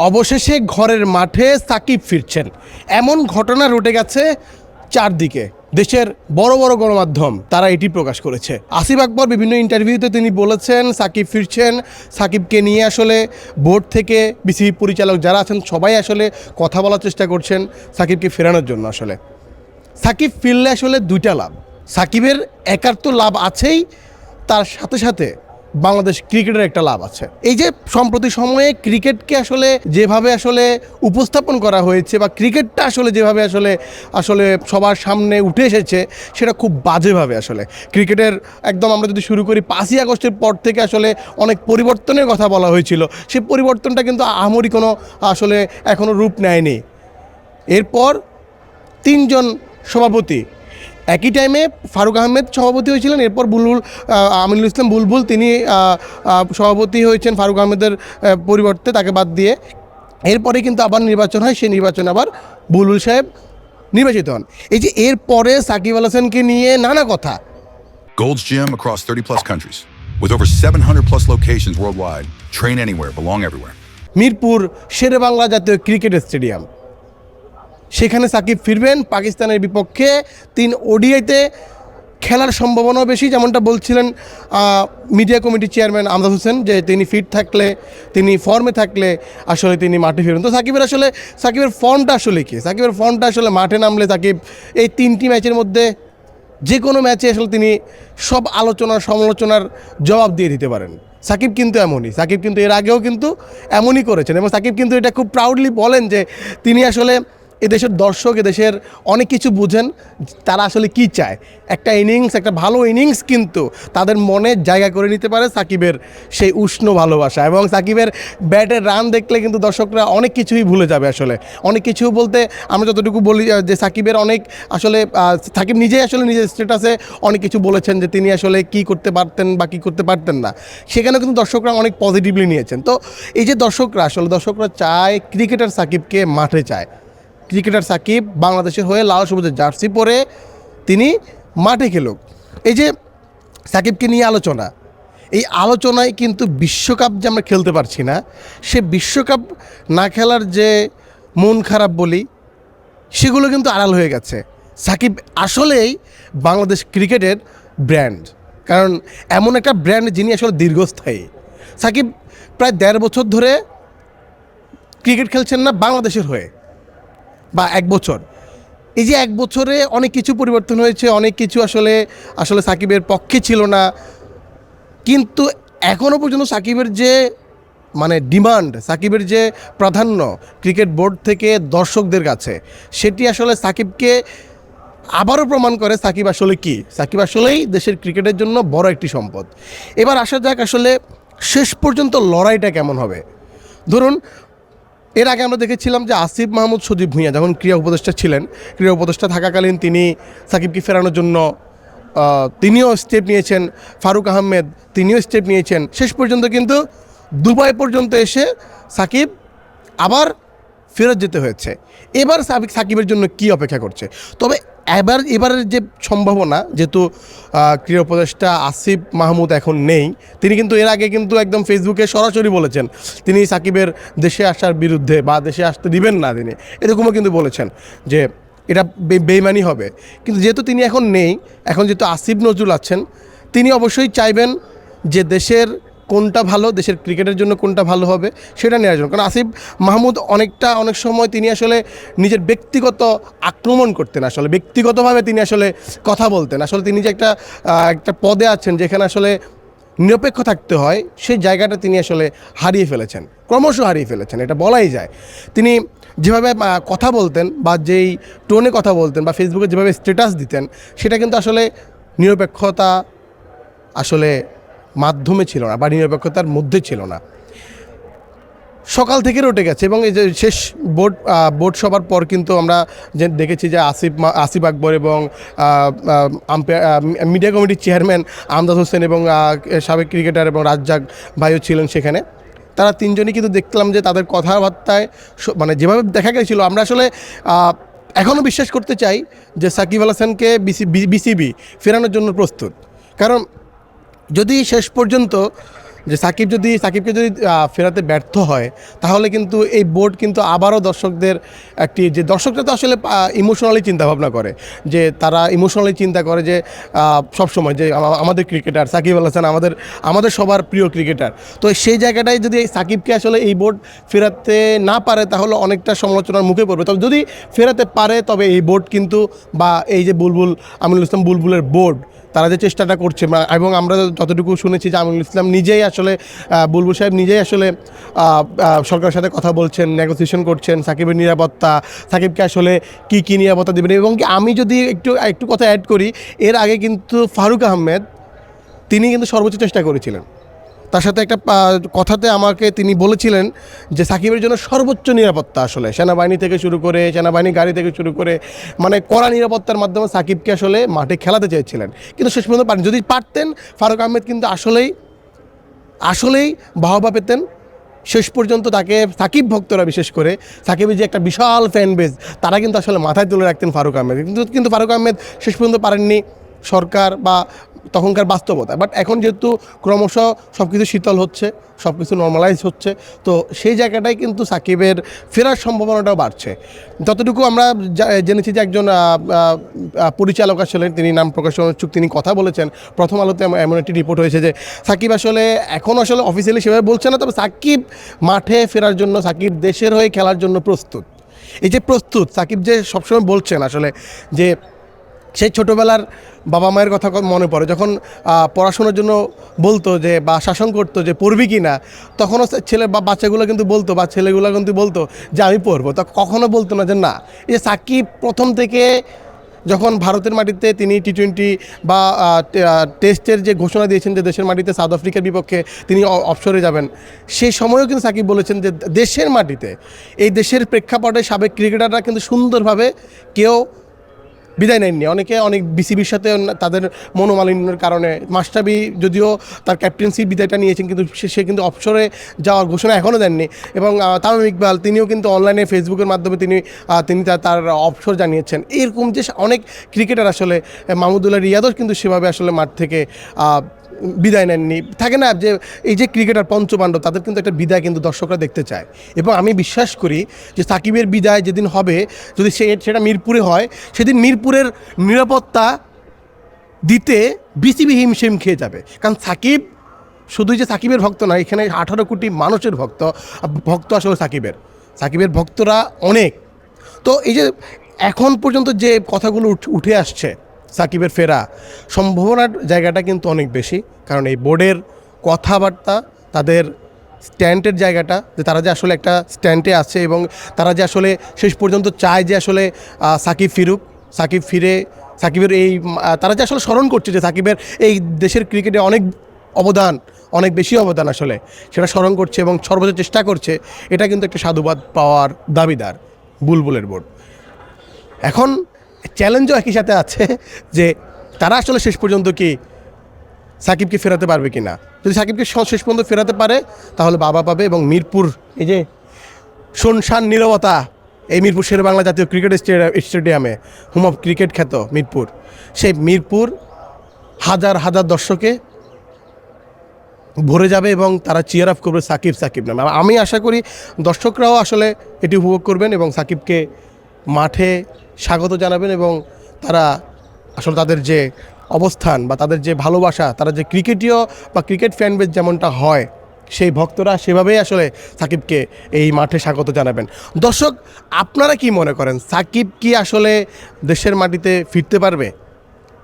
অবশেষে ঘরের মাঠে সাকিব ফিরছেন, এমন ঘটনা রটে গেছে চারদিকে। দেশের বড় বড় গণমাধ্যম তারা এটি প্রকাশ করেছে। আসিফ আকবর বিভিন্ন ইন্টারভিউতে তিনি বলেছেন সাকিব ফিরছেন, সাকিবকে নিয়ে আসলে বোর্ড থেকে বিসিবি পরিচালক যারা আছেন সবাই আসলে কথা বলার চেষ্টা করছেন সাকিবকে ফেরানোর জন্য। আসলে সাকিব ফিরলে আসলে দুইটা লাভ, সাকিবের একার তো লাভ আছেই, তার সাথে সাথে বাংলাদেশ ক্রিকেটের একটা লাভ আছে। এই যে সম্প্রতি সময়ে ক্রিকেটকে আসলে যেভাবে আসলে উপস্থাপন করা হয়েছে বা ক্রিকেটটা আসলে যেভাবে আসলে আসলে সবার সামনে উঠে এসেছে সেটা খুব বাজেভাবে। আসলে ক্রিকেটের একদম আমরা যদি শুরু করি 5ই আগস্টের পর থেকে আসলে অনেক পরিবর্তনের কথা বলা হয়েছিল, সেই পরিবর্তনটা কিন্তু আহামরি কোনো আসলে এখনও রূপ নেয়নি। এরপর 3জন সভাপতি একই টাইমে ফারুক আহমেদ সভাপতি হয়েছিলেন, এরপর বুলবুল আমিনুল ইসলাম বুলবুল তিনি সভাপতি হয়েছেন ফারুক আহমেদের পরিবর্তে, তাকে বাদ দিয়ে। এরপরে কিন্তু আবার নির্বাচন হয়, সেই নির্বাচনে আবার বুলবুল সাহেব নির্বাচিত হন। এই যে এরপরে সাকিব আল হাসানকে নিয়ে নানা কথা। Gold's Gym across 30 plus countries with over 700 plus locations worldwide. Train anywhere, belong everywhere. Mirpur Sherebangla জাতীয় ক্রিকেট স্টেডিয়াম, সেখানে সাকিব ফিরবেন পাকিস্তানের বিপক্ষে 3 ওডিআইতে খেলার সম্ভাবনাও বেশি, যেমনটা বলছিলেন মিডিয়া কমিটির চেয়ারম্যান আমজাদ হোসেন, যে তিনি ফিট থাকলে, তিনি ফর্মে থাকলে আসলে তিনি মাঠে ফিরবেন। তো সাকিবের ফর্মটা আসলে কি? সাকিবের ফর্মটা আসলে মাঠে নামলে সাকিব এই 3টি ম্যাচের মধ্যে যে কোনো ম্যাচে আসলে তিনি সব সমালোচনার জবাব দিয়ে দিতে পারেন। সাকিব কিন্তু এমনই, সাকিব কিন্তু এর আগেও কিন্তু এমনই করেছেন এবং সাকিব কিন্তু এটা খুব প্রাউডলি বলেন যে তিনি আসলে এদেশের দর্শক, এদেশের অনেক কিছু বুঝেন, তারা আসলে কি চায়। একটা ইনিংস, একটা ভালো ইনিংস কিন্তু তাদের মনে জায়গা করে নিতে পারে সাকিবের সেই উষ্ণ ভালোবাসা। এবং সাকিবের ব্যাটের রান দেখলে কিন্তু দর্শকরা অনেক কিছুই ভুলে যাবে। আসলে অনেক কিছু বলতে আমরা যতটুকু বলি যে সাকিবের অনেক আসলে সাকিব নিজেই আসলে নিজের স্ট্যাটাসে অনেক কিছু বলেছেন যে তিনি আসলে কি করতে পারতেন বা কী করতে পারতেন না, সেখানেও কিন্তু দর্শকরা অনেক পজিটিভলি নিয়েছেন। তো এই যে দর্শকরা চায় ক্রিকেটার সাকিবকে মাঠে চায়, ক্রিকেটার সাকিব বাংলাদেশের হয়ে লাল সবুজের জার্সি পরে তিনি মাঠে খেলুক। এই যে সাকিবকে নিয়ে আলোচনা, এই আলোচনায় কিন্তু বিশ্বকাপ যে আমরা খেলতে পারছি না, সে বিশ্বকাপ না খেলার যে মন খারাপ বলি সেগুলো কিন্তু আড়াল হয়ে গেছে। সাকিব আসলেই বাংলাদেশ ক্রিকেটের ব্র্যান্ড, কারণ এমন একটা ব্র্যান্ড যিনি আসলে দীর্ঘস্থায়ী। সাকিব প্রায় 1.5 বছর ধরে ক্রিকেট খেলছেন না বাংলাদেশের হয়ে, বা 1 বছর। এই যে 1 বছরে অনেক কিছু পরিবর্তন হয়েছে, অনেক কিছু আসলে সাকিবের পক্ষে ছিল না, কিন্তু এখনও পর্যন্ত সাকিবের যে ডিমান্ড, সাকিবের যে প্রাধান্য ক্রিকেট বোর্ড থেকে দর্শকদের কাছে, সেটি আসলে সাকিবকে আবারও প্রমাণ করে সাকিব আসলে কি। সাকিব আসলেই দেশের ক্রিকেটের জন্য বড় একটি সম্পদ। এবার আসা যাক আসলে শেষ পর্যন্ত লড়াইটা কেমন হবে। ধরুন এর আগে আমরা দেখেছিলাম যে আসিফ মাহমুদ সজীব ভুঁইয়া যখন ক্রীড়া উপদেষ্টা ছিলেন, ক্রীড়া উপদেষ্টা থাকাকালীন তিনি সাকিবকে ফেরানোর জন্য তিনিও স্টেপ নিয়েছেন, ফারুক আহমেদ তিনিও স্টেপ নিয়েছেন। শেষ পর্যন্ত কিন্তু দুবাই পর্যন্ত এসে সাকিব আবার ফেরত যেতে হয়েছে। এবার সাকিবের জন্য কি অপেক্ষা করছে? তবে এবারের যে সম্ভাবনা, যেহেতু ক্রীড়া উপদেষ্টা আসিফ মাহমুদ এখন নেই, তিনি কিন্তু এর আগে কিন্তু একদম ফেসবুকে সরাসরি বলেছেন তিনি সাকিবের দেশে আসার বিরুদ্ধে বা দেশে আসতে দিবেন না, তিনি এরকমও কিন্তু বলেছেন যে এটা বেইমানি হবে। কিন্তু যেহেতু তিনি এখন নেই, এখন যেহেতু আসিফ নজরুল আছেন, তিনি অবশ্যই চাইবেন যে দেশের কোনটা ভালো, দেশের ক্রিকেটের জন্য কোনটা ভালো হবে সেটা নেওয়ার জন্য। কারণ আসিফ মাহমুদ অনেক সময় তিনি আসলে নিজের ব্যক্তিগত আক্রমণ করতেন, আসলে ব্যক্তিগতভাবে তিনি আসলে কথা বলতেন। আসলে তিনি যে একটা পদে আছেন যেখানে আসলে নিরপেক্ষ থাকতে হয়, সেই জায়গাটা তিনি আসলে হারিয়ে ফেলেছেন, ক্রমশ হারিয়ে ফেলেছেন, এটা বলাই যায়। তিনি যেভাবে কথা বলতেন বা যেই টোনে কথা বলতেন বা ফেসবুকে যেভাবে স্ট্যাটাস দিতেন, সেটা কিন্তু আসলে নিরপেক্ষতা আসলে মাধ্যমে ছিল না বা নিরপেক্ষতার মধ্যে ছিল না। সকাল থেকে রটে গেছে এবং এই যে শেষ বোর্ড সভার পর কিন্তু আমরা যে দেখেছি যে আসিফ আকবর এবং মিডিয়া কমিটির চেয়ারম্যান আমজাদ হোসেন এবং সাবেক ক্রিকেটার এবং রাজ্জাক ভাইও ছিলেন সেখানে। তারা 3জনই কিন্তু দেখলাম যে তাদের কথাবার্তায় যেভাবে দেখা গেছিলো, আমরা আসলে এখনও বিশ্বাস করতে চাই যে সাকিব আল হাসানকে বিসিবি ফেরানোর জন্য প্রস্তুত। কারণ যদি শেষ পর্যন্ত যে সাকিবকে যদি ফেরাতে ব্যর্থ হয় তাহলে কিন্তু এই বোর্ড কিন্তু আবারও দর্শকদের যে দর্শকরা তো আসলে ইমোশনালি চিন্তাভাবনা করে, যে তারা ইমোশনালি চিন্তা করে যে সবসময় যে আমাদের ক্রিকেটার সাকিব আল হাসান আমাদের সবার প্রিয় ক্রিকেটার। তো সেই জায়গাটায় যদি সাকিবকে আসলে এই বোর্ড ফেরাতে না পারে তাহলে অনেকটা সমালোচনার মুখে পড়বে। তবে যদি ফেরাতে পারে তবে এই বোর্ড কিন্তু বা এই যে আমিনুল ইসলাম বুলবুলের বোর্ড তারা যে চেষ্টাটা করছে, এবং আমরা যতটুকু শুনেছি যে আমিনুল ইসলাম নিজেই আসলে বুলবুল সাহেব নিজেই আসলে সরকারের সাথে কথা বলছেন, নেগোসিয়েশন করছেন সাকিবের নিরাপত্তা, সাকিবকে আসলে কী নিরাপত্তা দেবেন। এবং কি আমি যদি একটু কথা অ্যাড করি, এর আগে কিন্তু ফারুক আহমেদ তিনি কিন্তু সর্বোচ্চ চেষ্টা করেছিলেন। তার সাথে একটা কথাতে আমাকে তিনি বলেছিলেন যে সাকিবের জন্য সর্বোচ্চ নিরাপত্তা আসলে সেনাবাহিনী থেকে শুরু করে, সেনাবাহিনী গাড়ি থেকে শুরু করে, মানে কড়া নিরাপত্তার মাধ্যমে সাকিবকে আসলে মাঠে খেলাতে চেয়েছিলেন, কিন্তু শেষ পর্যন্ত পারেন। যদি পারতেন ফারুক আহমেদ কিন্তু আসলেই বাহবা পেতেন। শেষ পর্যন্ত তাকে সাকিব ভক্তরা, বিশেষ করে সাকিবের যে একটা বিশাল ফ্যান বেস, তারা কিন্তু আসলে মাথায় তুলে রাখতেন ফারুক আহমেদ। কিন্তু ফারুক আহমেদ শেষ পর্যন্ত পারেননি, সরকার বা তখনকার বাস্তবতা। বাট এখন যেহেতু ক্রমশ সব কিছু শীতল হচ্ছে, সব কিছু নর্মালাইজ হচ্ছে, তো সেই জায়গাটায় কিন্তু সাকিবের ফেরার সম্ভাবনাটাও বাড়ছে। যতটুকু আমরা জেনেছি যে একজন পরিচালক আসলে, তিনি নাম প্রকাশ ইচ্ছুক, তিনি কথা বলেছেন। প্রথম আলোতে এমন একটি রিপোর্ট হয়েছে যে সাকিব আসলে এখন আসলে অফিসিয়ালি সেভাবে বলছে না, তবে সাকিব মাঠে ফেরার জন্য, সাকিব দেশের হয়ে খেলার জন্য প্রস্তুত। এই যে প্রস্তুত, সাকিব যে সবসময় বলছেন আসলে যে সেই ছোটোবেলার বাবা মায়ের কথা মনে পড়ে, যখন পড়াশোনার জন্য বলতো যে বা শাসন করতো যে পড়বি কি না, তখনও ছেলে বা বাচ্চাগুলো কিন্তু বলতো বা ছেলেগুলো কিন্তু বলতো যে আমি পড়বো, তা কখনো বলতো না যে না। এই যে সাকিব প্রথম থেকে যখন ভারতের মাটিতে তিনি টি-20 বা টেস্টের যে ঘোষণা দিয়েছেন যে দেশের মাটিতে সাউথ আফ্রিকার বিপক্ষে তিনি অবসরে যাবেন, সেই সময়ও কিন্তু সাকিব বলেছেন যে দেশের মাটিতে, এই দেশের প্রেক্ষাপটে সাবেক ক্রিকেটাররা কিন্তু সুন্দরভাবে কেউ বিদায় নেননি। অনেক বিসিবির সাথে তাদের মনোমালিন্যের কারণে, মাশরাফি যদিও তার ক্যাপ্টেন্সির বিদায়টা নিয়েছেন, কিন্তু সে কিন্তু অবসরে যাওয়ার ঘোষণা এখনও দেননি। এবং তামিম ইকবাল তিনিও কিন্তু অনলাইনে ফেসবুকের মাধ্যমে তিনি তার অবসর জানিয়েছেন। এরকম যে অনেক ক্রিকেটার আসলে, মাহমুদুল্লাহ রিয়াদও কিন্তু সেভাবে আসলে মাঠ থেকে বিদায় নেননি। থাকে না যে এই যে ক্রিকেটার পঞ্চপাণ্ডব, তাদের কিন্তু একটা বিদায় কিন্তু দর্শকরা দেখতে চায়। এবং আমি বিশ্বাস করি যে সাকিবের বিদায় যেদিন হবে, যদি সেটা মিরপুরে হয়, সেদিন মিরপুরের নিরাপত্তা দিতে বিসিবি হিমশিম খেয়ে যাবে। কারণ সাকিব শুধুই যে সাকিবের ভক্ত নয়, এখানে 18 কোটি মানুষের ভক্ত আসলে সাকিবের ভক্তরা অনেক। তো এই যে এখন পর্যন্ত যে কথাগুলো উঠে আসছে, সাকিবের ফেরা সম্ভাবনার জায়গাটা কিন্তু অনেক বেশি। কারণ এই বোর্ডের কথাবার্তা, তাদের স্ট্যান্ডের জায়গাটা, যে তারা যে আসলে একটা স্ট্যান্ডে আছে এবং তারা যে আসলে শেষ পর্যন্ত চায় যে আসলে সাকিব ফিরুক, সাকিবের এই তারা যে আসলে স্মরণ করছে যে সাকিবের এই দেশের ক্রিকেটে অনেক বেশি অবদান আসলে সেটা স্মরণ করছে এবং সর্বোচ্চ চেষ্টা করছে। এটা কিন্তু একটা সাধুবাদ পাওয়ার দাবিদার বুলবুলের বোর্ড। এখন চ্যালেঞ্জও একই সাথে আছে যে তারা আসলে শেষ পর্যন্ত কি সাকিবকে ফেরাতে পারবে কি না। যদি সাকিবকে শেষ পর্যন্ত ফেরাতে পারে তাহলে বাবা পাবে। এবং মিরপুর, এই যে শুনশান নীরবতা, এই মিরপুর শেরেবাংলা জাতীয় ক্রিকেট স্টেডিয়ামে, হোম অফ ক্রিকেট খ্যাত মিরপুর, সেই মিরপুর হাজার হাজার দর্শকে ভরে যাবে এবং তারা চিয়ার আপ করবে সাকিব নামে। আমি আশা করি দর্শকরাও আসলে এটি উপভোগ করবেন এবং সাকিবকে মাঠে স্বাগত জানাবেন। এবং তারা আসলে তাদের যে অবস্থান বা তাদের যে ভালোবাসা, তারা যে ক্রিকেটীয় বা ক্রিকেট ফ্যানবেস যেমনটা হয়, সেই ভক্তরা সেভাবেই আসলে সাকিবকে এই মাঠে স্বাগত জানাবেন। দর্শক, আপনারা কি মনে করেন, সাকিব কি আসলে দেশের মাটিতে ফিরতে পারবে,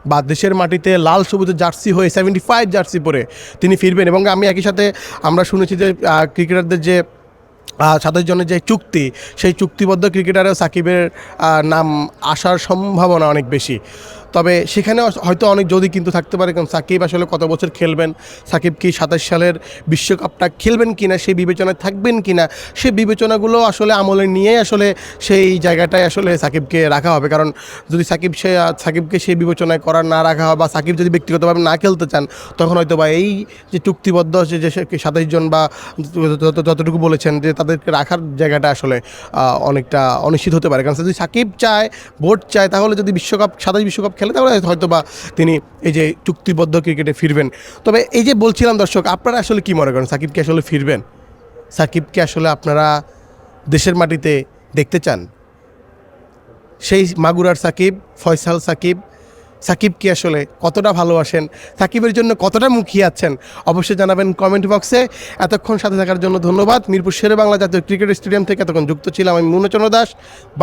বা দেশের মাটিতে লাল সবুজের জার্সি হয়ে 75 জার্সি পরে তিনি ফিরবেন? এবং আমি একই সাথে আমরা শুনেছি যে ক্রিকেটারদের যে 27 জনের যে চুক্তি, সেই চুক্তিবদ্ধ ক্রিকেটারেও সাকিবের নাম আসার সম্ভাবনা অনেক বেশি। তবে সেখানে হয়তো অনেক যদি কিন্তু থাকতে পারে, কারণ সাকিব আসলে কত বছর খেলবেন, সাকিব কি 27 সালের বিশ্বকাপটা খেলবেন কিনা, সেই বিবেচনায় থাকবেন কিনা, সেই বিবেচনাগুলো আসলে আমলে নিয়ে আসলে সেই জায়গাটায় আসলে সাকিবকে রাখা হবে। কারণ যদি সাকিবকে সেই বিবেচনায় না রাখা হয়, বা সাকিব যদি ব্যক্তিগতভাবে না খেলতে চান, তখন হয়তো বা এই যে চুক্তিবদ্ধ যে 27 জন বা যতটুকু বলেছেন যে তাদেরকে রাখার জায়গাটা আসলে অনেকটা অনিশ্চিত হতে পারে। কারণ যদি সাকিব চায়, বোর্ড চায়, তাহলে যদি 27 বিশ্বকাপ খেলে তাহলে হয়তো বা তিনি এই যে চুক্তিবদ্ধ ক্রিকেটে ফিরবেন। তবে এই যে বলছিলাম দর্শক, আপনারা আসলে কি মনে করেন, সাকিব কি আসলে ফিরবেন? সাকিবকে আসলে আপনারা দেশের মাটিতে দেখতে চান? সেই মাগুরার সাকিব, ফয়সাল সাকিব, সাকিবকে আসলে কতটা ভালোবাসেন, সাকিবের জন্য কতটা মুখিয়ে আছেন, অবশ্যই জানাবেন কমেন্ট বক্সে। এতক্ষণ সাথে থাকার জন্য ধন্যবাদ। মিরপুর শেরে বাংলা জাতীয় ক্রিকেট স্টেডিয়াম থেকে এতক্ষণ যুক্ত ছিলাম আমি মুন্নচন্দ্র দাস,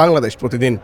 বাংলাদেশ প্রতিদিন।